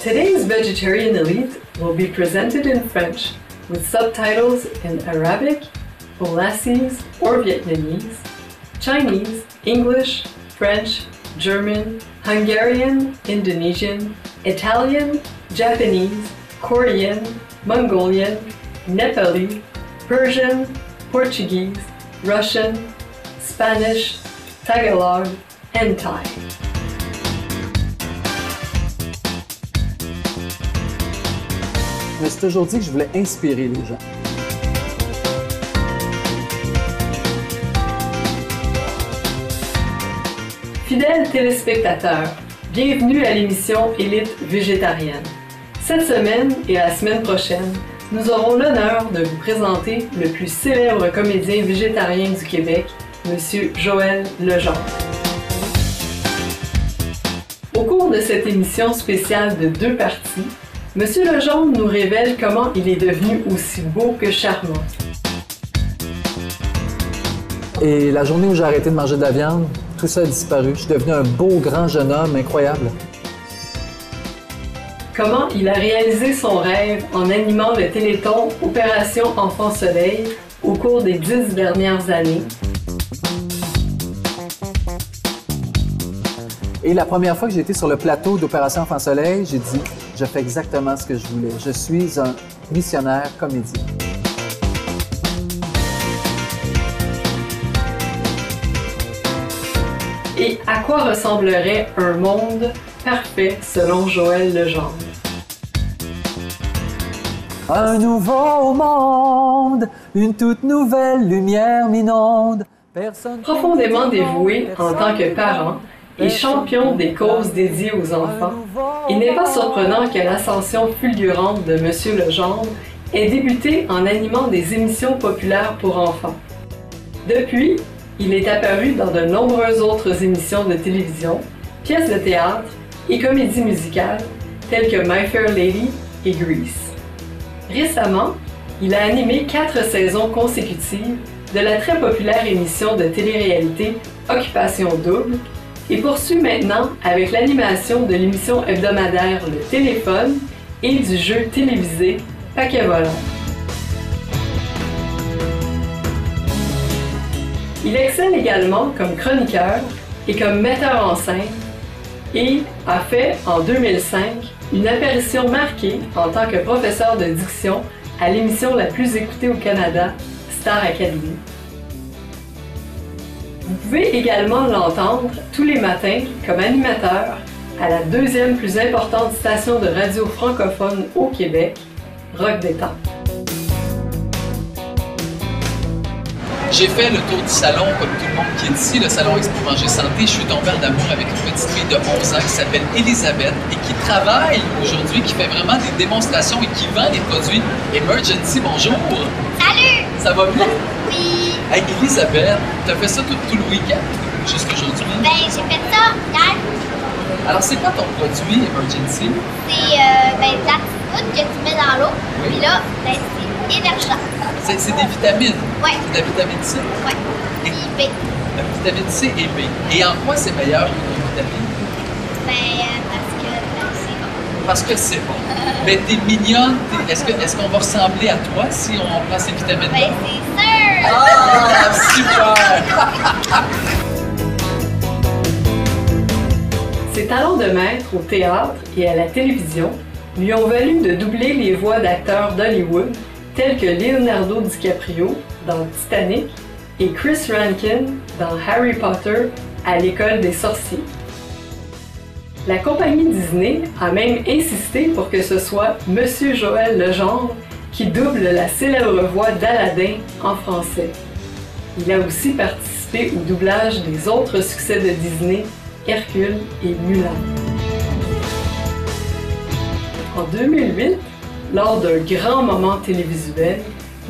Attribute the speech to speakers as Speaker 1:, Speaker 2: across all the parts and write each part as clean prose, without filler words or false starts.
Speaker 1: Today's Vegetarian Elite will be presented in French with subtitles in Arabic, Bolasis or Vietnamese, Chinese, English, French, German, Hungarian, Indonesian, Italian, Japanese, Korean, Mongolian, Nepali, Persian, Portuguese, Russian, Spanish, Tagalog, and Thai.
Speaker 2: Je me suis toujours dit que je voulais inspirer les gens.
Speaker 1: Fidèles téléspectateurs, bienvenue à l'émission Élite végétarienne. Cette semaine et la semaine prochaine, nous aurons l'honneur de vous présenter le plus célèbre comédien végétarien du Québec, M. Joël Legendre. Au cours de cette émission spéciale de 2 parties, M. Legendre nous révèle comment il est devenu aussi beau que charmant.
Speaker 2: Et la journée où j'ai arrêté de manger de la viande, tout ça a disparu. Je suis devenu un beau grand jeune homme incroyable.
Speaker 1: Comment il a réalisé son rêve en animant le Téléthon Opération Enfant Soleil au cours des 10 dernières années.
Speaker 2: Et la première fois que j'ai été sur le plateau d'Opération Enfant Soleil, j'ai dit « Je fais exactement ce que je voulais. Je suis un missionnaire comédien. »
Speaker 1: Et à quoi ressemblerait un monde parfait selon Joël Legendre?
Speaker 2: Un nouveau monde, une toute nouvelle lumière m'inonde.
Speaker 1: Profondément dévoué en tant que parent et champion des causes dédiées aux enfants, il n'est pas surprenant que l'ascension fulgurante de M. Legendre ait débuté en animant des émissions populaires pour enfants. Depuis, il est apparu dans de nombreuses autres émissions de télévision, pièces de théâtre et comédies musicales telles que My Fair Lady et Grease. Récemment, il a animé 4 saisons consécutives de la très populaire émission de télé-réalité Occupation Double et poursuit maintenant avec l'animation de l'émission hebdomadaire Le Téléphone et du jeu télévisé Paquet volant. Il excelle également comme chroniqueur et comme metteur en scène et a fait en 2005 une apparition marquée en tant que professeur de diction à l'émission la plus écoutée au Canada, Star Academy. Vous pouvez également l'entendre tous les matins comme animateur à la 2e plus importante station de radio francophone au Québec, Rock des Temps.
Speaker 3: J'ai fait le tour du salon, comme tout le monde qui est ici, le salon Expo Manger Santé. Je suis tombé en amour avec une petite fille de 11 ans qui s'appelle Elisabeth et qui travaille aujourd'hui, qui fait vraiment des démonstrations et qui vend des produits Emergency. Bonjour!
Speaker 4: Salut!
Speaker 3: Ça va bien?
Speaker 4: Oui!
Speaker 3: Hey, Elisabeth, tu as fait ça tout le week-end jusqu'aujourd'hui?
Speaker 4: Ben, j'ai fait ça hier.
Speaker 3: Alors, c'est quoi ton produit Emergency?
Speaker 4: C'est de la poudre que tu mets dans l'eau.
Speaker 3: Oui.
Speaker 4: Puis là, ben, c'est énergisant.
Speaker 3: C'est des vitamines?
Speaker 4: Ouais.
Speaker 3: C'est de la vitamine C?
Speaker 4: Ouais.
Speaker 3: Et
Speaker 4: Puis B.
Speaker 3: la vitamine C et B. Et en quoi c'est meilleur qu'une vitamine?
Speaker 4: Ben, parce que c'est bon.
Speaker 3: Parce que c'est bon. Mais t'es mignonne. Est-ce qu'on va ressembler à toi si on prend ces vitamines-là?
Speaker 4: Ben, c'est sûr!
Speaker 3: Ah, super!
Speaker 1: Ses talents de maître au théâtre et à la télévision lui ont valu de doubler les voix d'acteurs d'Hollywood tels que Leonardo DiCaprio dans Titanic et Chris Rankin dans Harry Potter à l'école des sorciers. La compagnie Disney a même insisté pour que ce soit Monsieur Joël Legendre qui double la célèbre voix d'Aladin en français. Il a aussi participé au doublage des autres succès de Disney, Hercule et Mulan. En 2008, lors d'un grand moment télévisuel,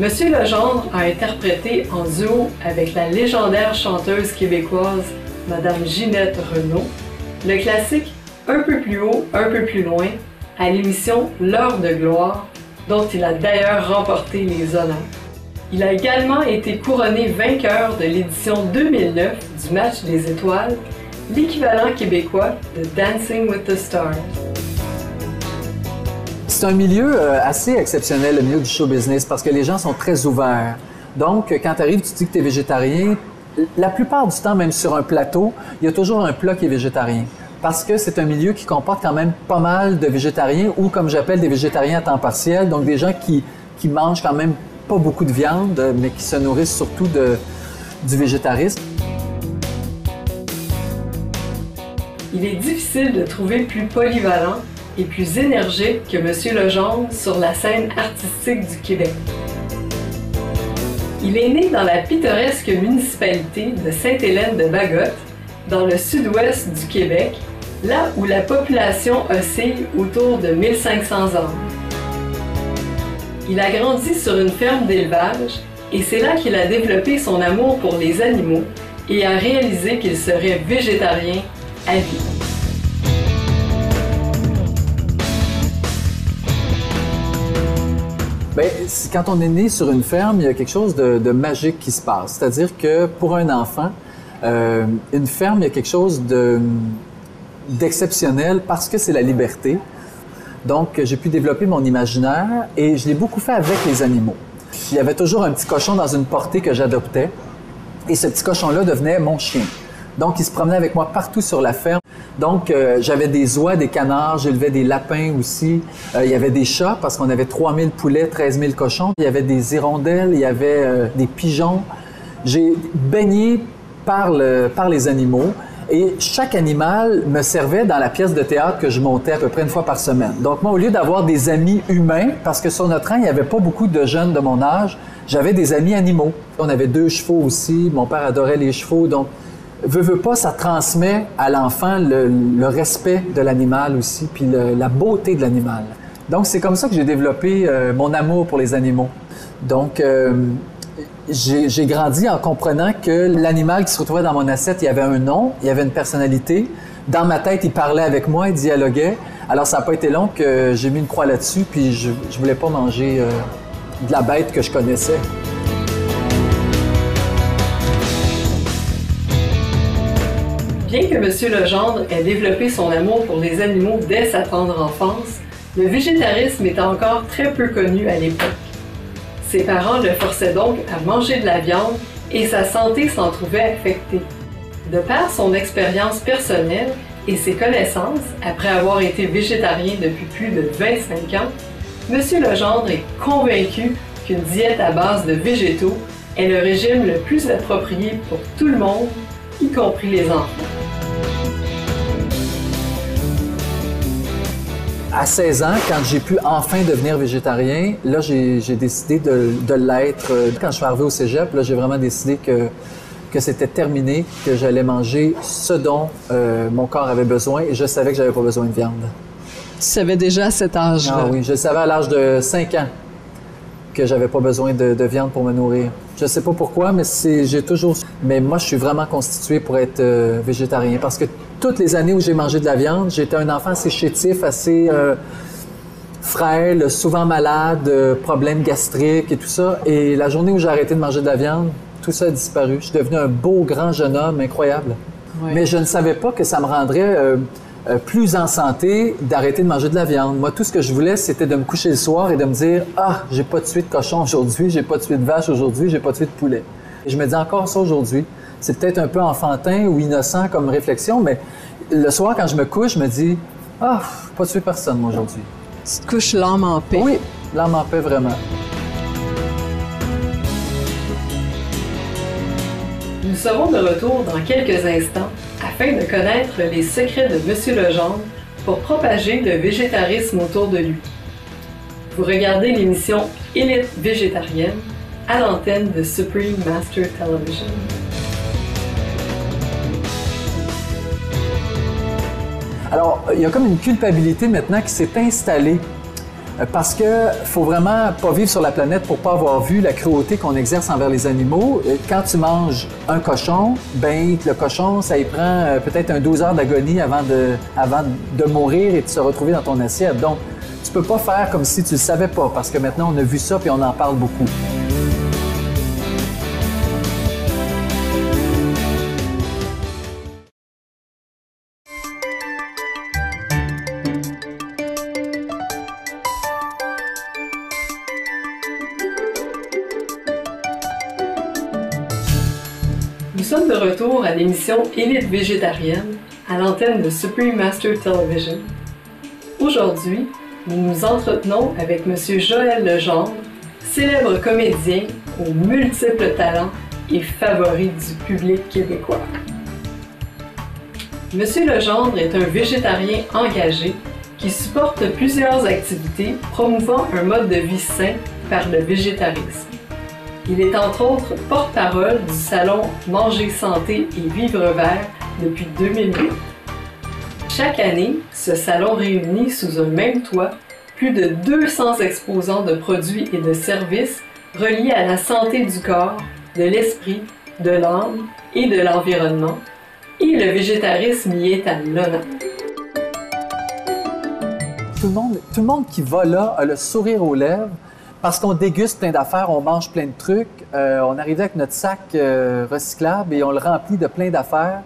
Speaker 1: M. Legendre a interprété en duo avec la légendaire chanteuse québécoise Madame Ginette Renaud le classique Un peu plus haut, un peu plus loin à l'émission L'heure de gloire, dont il a d'ailleurs remporté les honneurs. Il a également été couronné vainqueur de l'édition 2009 du Match des étoiles, l'équivalent québécois de Dancing with the Stars.
Speaker 2: C'est un milieu assez exceptionnel, le milieu du show business, parce que les gens sont très ouverts. Donc, quand tu arrives, tu dis que tu es végétarien, la plupart du temps, même sur un plateau, il y a toujours un plat qui est végétarien. Parce que c'est un milieu qui comporte quand même pas mal de végétariens, ou comme j'appelle des végétariens à temps partiel, donc des gens qui mangent quand même pas beaucoup de viande, mais qui se nourrissent surtout du végétarisme.
Speaker 1: Il est difficile de trouver plus polyvalent et plus énergique que M. Legendre sur la scène artistique du Québec. Il est né dans la pittoresque municipalité de Sainte-Hélène-de-Bagotte, dans le sud-ouest du Québec, là où la population oscille autour de 1500 âmes. Il a grandi sur une ferme d'élevage et c'est là qu'il a développé son amour pour les animaux et a réalisé qu'il serait végétarien à vie.
Speaker 2: Bien, quand on est né sur une ferme, il y a quelque chose de magique qui se passe. C'est-à-dire que pour un enfant, une ferme, il y a quelque chose d'exceptionnel parce que c'est la liberté. Donc, j'ai pu développer mon imaginaire et je l'ai beaucoup fait avec les animaux. Il y avait toujours un petit cochon dans une portée que j'adoptais et ce petit cochon-là devenait mon chien. Donc, il se promenait avec moi partout sur la ferme. Donc, j'avais des oies, des canards, j'élevais des lapins aussi. Il y avait des chats parce qu'on avait 3000 poulets, 13 000 cochons. Il y avait des hirondelles, il y avait des pigeons. J'ai baigné par les animaux et chaque animal me servait dans la pièce de théâtre que je montais à peu près une fois par semaine. Donc, moi, au lieu d'avoir des amis humains, parce que sur notre train, il n'y avait pas beaucoup de jeunes de mon âge, j'avais des amis animaux. On avait 2 chevaux aussi. Mon père adorait les chevaux, donc veux pas, ça transmet à l'enfant le respect de l'animal aussi, puis la beauté de l'animal. Donc, c'est comme ça que j'ai développé mon amour pour les animaux. Donc, j'ai grandi en comprenant que l'animal qui se retrouvait dans mon assiette, il y avait un nom, il y avait une personnalité. Dans ma tête, il parlait avec moi, il dialoguait. Alors, ça n'a pas été long que j'ai mis une croix là-dessus, puis je voulais pas manger de la bête que je connaissais.
Speaker 1: Bien que M. Legendre ait développé son amour pour les animaux dès sa tendre enfance, le végétarisme est encore très peu connu à l'époque. Ses parents le forçaient donc à manger de la viande et sa santé s'en trouvait affectée. De par son expérience personnelle et ses connaissances, après avoir été végétarien depuis plus de 25 ans, M. Legendre est convaincu qu'une diète à base de végétaux est le régime le plus approprié pour tout le monde, y compris les enfants.
Speaker 2: À 16 ans, quand j'ai pu enfin devenir végétarien, là, j'ai décidé de l'être. Quand je suis arrivé au cégep, là, j'ai vraiment décidé que c'était terminé, que j'allais manger ce dont mon corps avait besoin et je savais que j'avais pas besoin de viande.
Speaker 5: Tu savais déjà à cet âge-là?
Speaker 2: Ah oui, je le savais à l'âge de 5 ans que j'avais pas besoin de viande pour me nourrir. Je sais pas pourquoi, mais j'ai toujours... Mais moi, je suis vraiment constitué pour être végétarien parce que toutes les années où j'ai mangé de la viande, j'étais un enfant assez chétif, assez frêle, souvent malade, problèmes gastriques et tout ça. Et la journée où j'ai arrêté de manger de la viande, tout ça a disparu. Je suis devenu un beau, grand jeune homme incroyable. Oui. Mais je ne savais pas que ça me rendrait plus en santé d'arrêter de manger de la viande. Moi, tout ce que je voulais, c'était de me coucher le soir et de me dire « Ah, j'ai pas tué de cochon aujourd'hui, j'ai pas tué de vache aujourd'hui, j'ai pas tué de poulet. » Et je me dis encore ça aujourd'hui. C'est peut-être un peu enfantin ou innocent comme réflexion, mais le soir, quand je me couche, je me dis « Ah, pas tué personne, moi, aujourd'hui. »
Speaker 5: Tu te couches l'âme en paix.
Speaker 2: Oui, l'âme en paix, vraiment.
Speaker 1: Nous serons de retour dans quelques instants afin de connaître les secrets de M. Legendre pour propager le végétarisme autour de lui. Vous regardez l'émission Élite végétarienne à l'antenne de Supreme Master Television.
Speaker 2: Alors, il y a comme une culpabilité maintenant qui s'est installée parce que faut vraiment pas vivre sur la planète pour pas avoir vu la cruauté qu'on exerce envers les animaux. Quand tu manges un cochon, ben le cochon, ça y prend peut-être 12 heures d'agonie avant de mourir et de se retrouver dans ton assiette. Donc, tu peux pas faire comme si tu le savais pas parce que maintenant on a vu ça puis on en parle beaucoup.
Speaker 1: sommes de retour à l'émission Élite végétarienne à l'antenne de Supreme Master Television. Aujourd'hui, nous nous entretenons avec M. Joël Legendre, célèbre comédien aux multiples talents et favori du public québécois. M. Legendre est un végétarien engagé qui supporte plusieurs activités promouvant un mode de vie sain par le végétarisme. Il est entre autres porte-parole du salon Manger Santé et Vivre Vert depuis 2008. Chaque année, ce salon réunit sous un même toit plus de 200 exposants de produits et de services reliés à la santé du corps, de l'esprit, de l'âme et de l'environnement, et le végétarisme y est à l'honneur.
Speaker 2: Tout le monde qui va là a le sourire aux lèvres parce qu'on déguste plein d'affaires, on mange plein de trucs. On arrive avec notre sac recyclable et on le remplit de plein d'affaires.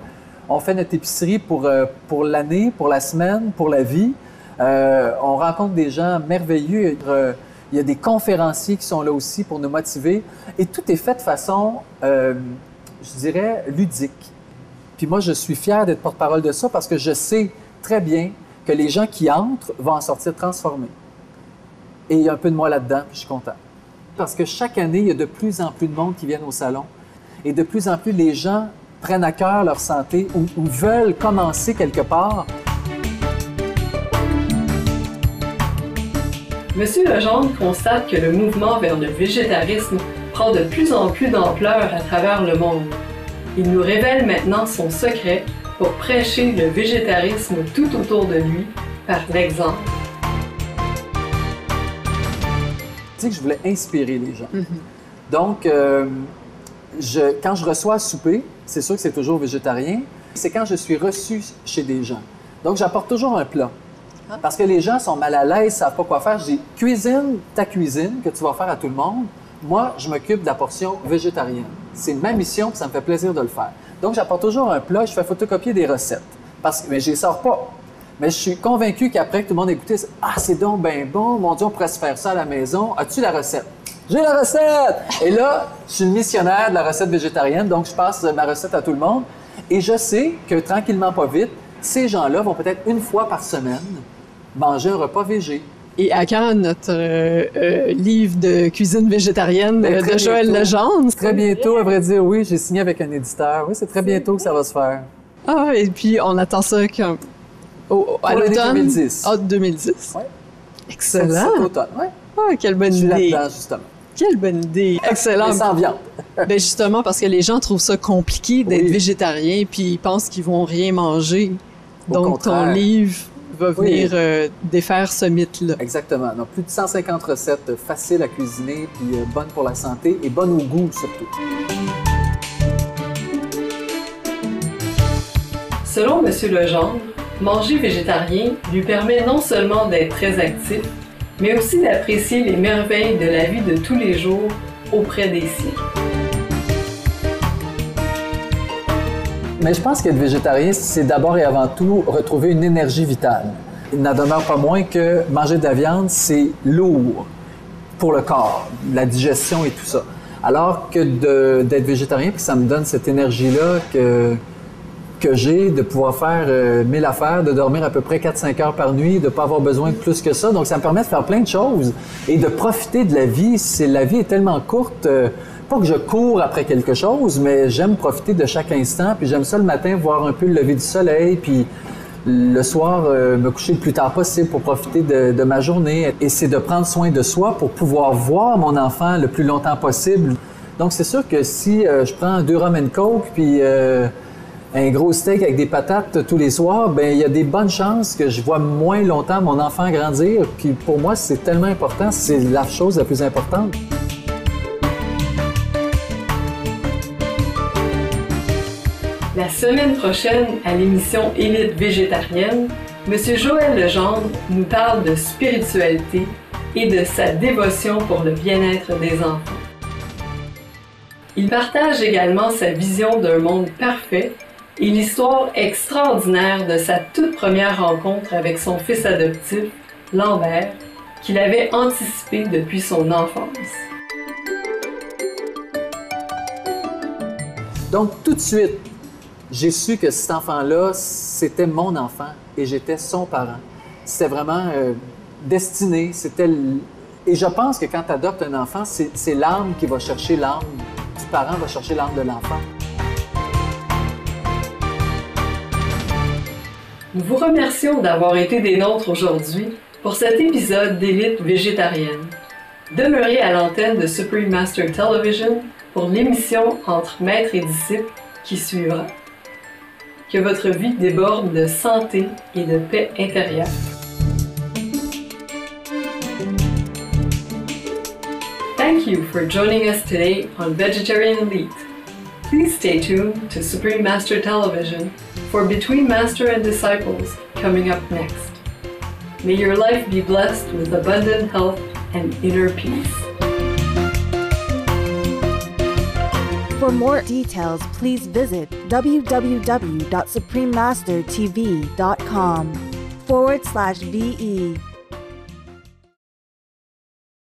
Speaker 2: On fait notre épicerie pour l'année, pour la semaine, pour la vie. On rencontre des gens merveilleux. Il y a des conférenciers qui sont là aussi pour nous motiver. Et tout est fait de façon, je dirais, ludique. Puis moi, je suis fier d'être porte-parole de ça parce que je sais très bien que les gens qui entrent vont en sortir transformés. Et il y a un peu de moi là-dedans, puis je suis content. Parce que chaque année, il y a de plus en plus de monde qui viennent au salon. Et de plus en plus, les gens prennent à cœur leur santé ou veulent commencer quelque part.
Speaker 1: Monsieur Legendre constate que le mouvement vers le végétarisme prend de plus en plus d'ampleur à travers le monde. Il nous révèle maintenant son secret pour prêcher le végétarisme tout autour de lui par l'exemple.
Speaker 2: Tu sais que je voulais inspirer les gens. Donc, quand je reçois à souper, c'est sûr que c'est toujours végétarien, c'est quand je suis reçu chez des gens. Donc, j'apporte toujours un plat. Parce que les gens sont mal à l'aise, ne savent pas quoi faire. Je dis, cuisine ta cuisine que tu vas faire à tout le monde. Moi, je m'occupe de la portion végétarienne. C'est ma mission, puis ça me fait plaisir de le faire. Donc, j'apporte toujours un plat, je fais photocopier des recettes. Mais je les sors pas. Mais je suis convaincu qu'après que tout le monde ait goûté, ah, c'est donc bien bon, mon Dieu, on pourrait se faire ça à la maison. As-tu la recette? J'ai la recette! Et là, je suis une missionnaire de la recette végétarienne, donc je passe ma recette à tout le monde. Et je sais que, tranquillement, pas vite, ces gens-là vont peut-être une fois par semaine manger un repas végé.
Speaker 5: Et à quand notre livre de cuisine végétarienne de Joël Legendre?
Speaker 2: Très bientôt, à vrai dire, oui. J'ai signé avec un éditeur. Oui, c'est très bientôt que ça va se faire.
Speaker 5: Ah, et puis on attend ça quand? À l'automne?
Speaker 2: 2010.
Speaker 5: Ah, 2010.
Speaker 2: Oui.
Speaker 5: Excellent.
Speaker 2: Cet automne, oui.
Speaker 5: Ah, quelle bonne
Speaker 2: Je suis
Speaker 5: idée.
Speaker 2: là-dedans, justement.
Speaker 5: Quelle bonne idée. Excellent.
Speaker 2: Mais sans viande.
Speaker 5: Ben justement, parce que les gens trouvent ça compliqué d'être végétarien, puis ils pensent qu'ils vont rien manger. Donc, ton livre va venir défaire ce mythe-là.
Speaker 2: Exactement. Donc, plus de 150 recettes faciles à cuisiner, puis bonnes pour la santé et bonnes au goût, surtout.
Speaker 1: Selon M. Legendre, manger végétarien lui permet non seulement d'être très actif, mais aussi d'apprécier les merveilles de la vie de tous les jours auprès des siens.
Speaker 2: Mais je pense qu'être végétarien, c'est d'abord et avant tout retrouver une énergie vitale. Il n'en demeure pas moins que manger de la viande, c'est lourd pour le corps, la digestion et tout ça. Alors que d'être végétarien, puis ça me donne cette énergie-là que j'ai de pouvoir faire 1000 affaires, de dormir à peu près 4-5 heures par nuit, de ne pas avoir besoin de plus que ça. Donc, ça me permet de faire plein de choses et de profiter de la vie. La vie est tellement courte, pas que je cours après quelque chose, mais j'aime profiter de chaque instant. Puis j'aime ça le matin, voir un peu le lever du soleil, puis le soir, me coucher le plus tard possible pour profiter de ma journée. Et c'est de prendre soin de soi pour pouvoir voir mon enfant le plus longtemps possible. Donc, c'est sûr que si je prends 2 rum and coke, puis un gros steak avec des patates tous les soirs, bien, il y a des bonnes chances que je vois moins longtemps mon enfant grandir. Puis pour moi, c'est tellement important, c'est la chose la plus importante.
Speaker 1: La semaine prochaine, à l'émission Élite végétarienne, M. Joël Legendre nous parle de spiritualité et de sa dévotion pour le bien-être des enfants. Il partage également sa vision d'un monde parfait et l'histoire extraordinaire de sa toute première rencontre avec son fils adoptif, Lambert, qu'il avait anticipé depuis son enfance.
Speaker 2: Donc, tout de suite, j'ai su que cet enfant-là, c'était mon enfant et j'étais son parent. C'était vraiment destiné, Et je pense que quand tu adoptes un enfant, c'est l'âme qui va chercher l'âme du parent, va chercher l'âme de l'enfant.
Speaker 1: Nous vous remercions d'avoir été des nôtres aujourd'hui pour cet épisode d'Élite végétarienne. Demeurez à l'antenne de Supreme Master Television pour l'émission Entre maître et disciple qui suivra. Que votre vie déborde de santé et de paix intérieure. Thank you for joining us today on Vegetarian Elite. Please stay tuned to Supreme Master Television for Between Master and Disciples coming up next. May your life be blessed with abundant health and inner peace.
Speaker 6: For more details, please visit www.suprememastertv.com/VE.